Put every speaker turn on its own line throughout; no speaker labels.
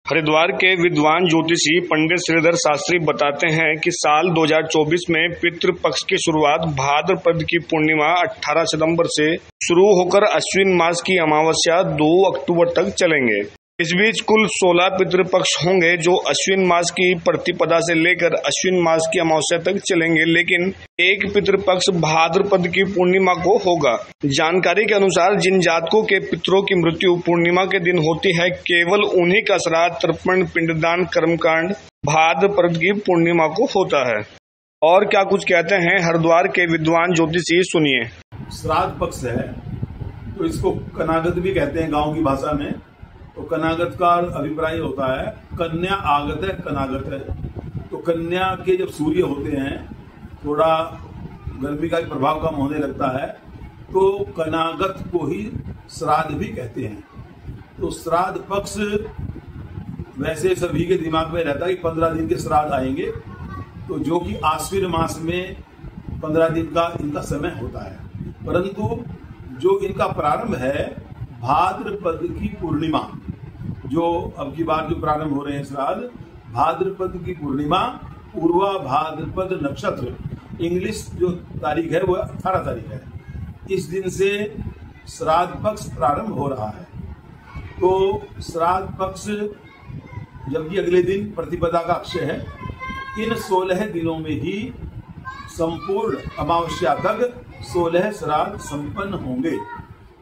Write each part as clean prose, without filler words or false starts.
हरिद्वार के विद्वान ज्योतिषी पंडित श्रीधर शास्त्री बताते हैं कि साल 2024 में पितृपक्ष की शुरुआत भाद्रपद की पूर्णिमा 18 सितंबर से शुरू होकर अश्विन मास की अमावस्या 2 अक्टूबर तक चलेंगे। इस बीच कुल 16 पितृपक्ष होंगे जो अश्विन मास की प्रतिपदा से लेकर अश्विन मास की अमावस्या तक चलेंगे, लेकिन एक पितृपक्ष भाद्रपद की पूर्णिमा को होगा। जानकारी के अनुसार जिन जातकों के पितरों की मृत्यु पूर्णिमा के दिन होती है, केवल उन्हीं का श्राद्ध, तर्पण, पिंडदान, कर्मकांड भाद्रपद की पूर्णिमा को होता है। और क्या कुछ कहते हैं हरिद्वार के विद्वान ज्योतिषी, सुनिए।
श्राद्ध पक्ष है तो इसको कनागत भी कहते हैं गांव की भाषा में। तो कनागत का अभिप्राय होता है कन्या आगत है, कनागत है। तो कन्या के जब सूर्य होते हैं, थोड़ा गर्मी का प्रभाव कम होने लगता है, तो कनागत को ही श्राद्ध भी कहते हैं। तो श्राद्ध पक्ष वैसे सभी के दिमाग में रहता है कि 15 दिन के श्राद्ध आएंगे, तो जो कि आश्विन मास में 15 दिन का इनका समय होता है। परंतु जो इनका प्रारंभ है भाद्रपद की पूर्णिमा, जो अब की बार जो प्रारंभ हो रहे हैं श्राद्ध, भाद्रपद की पूर्णिमा, पूर्वा भाद्रपद नक्षत्र, इंग्लिश जो तारीख है वो 18 तारीख है। इस दिन से श्राद्ध पक्ष प्रारंभ हो रहा है। तो श्राद्ध पक्ष जबकि अगले दिन प्रतिपदा का अक्षय है, इन 16 दिनों में ही संपूर्ण अमावस्या तक 16 श्राद्ध संपन्न होंगे।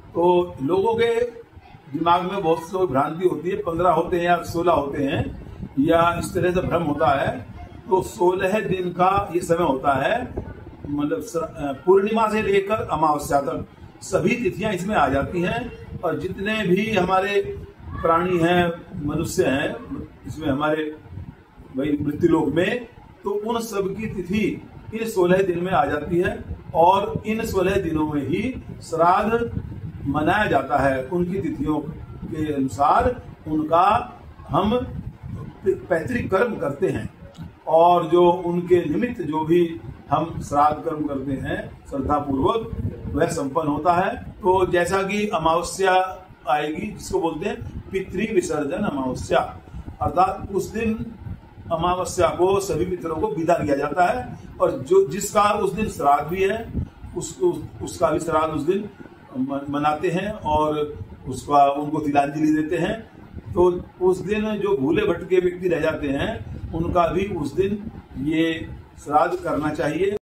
तो लोगों के दिमाग में बहुत सी भ्रांति होती है, 15 होते हैं या 16 होते हैं, या इस तरह से भ्रम होता है। तो 16 दिन का ये समय होता है, मतलब पूर्णिमा से लेकर अमावस्या तक सभी तिथियां इसमें आ जाती हैं। और जितने भी हमारे प्राणी हैं, मनुष्य हैं इसमें हमारे वही मृत्युलोक में, तो उन सब की तिथि इन 16 दिन में आ जाती है। और इन 16 दिनों में ही श्राद्ध मनाया जाता है। उनकी तिथियों के अनुसार उनका हम पैतृक कर्म करते हैं, और जो उनके निमित्त जो भी हम श्राद्ध कर्म करते हैं श्रद्धा पूर्वक, वह संपन्न होता है। तो जैसा कि अमावस्या आएगी, जिसको बोलते हैं पितृ विसर्जन अमावस्या, अर्थात उस दिन अमावस्या को सभी पितरों को विदा किया जाता है। और जो जिसका उस दिन श्राद्ध भी है उसका भी श्राद्ध उस दिन मनाते हैं और उसका उनको तिलांजलि देते हैं। तो उस दिन जो भूले भटके व्यक्ति रह जाते हैं, उनका भी उस दिन ये श्राद्ध करना चाहिए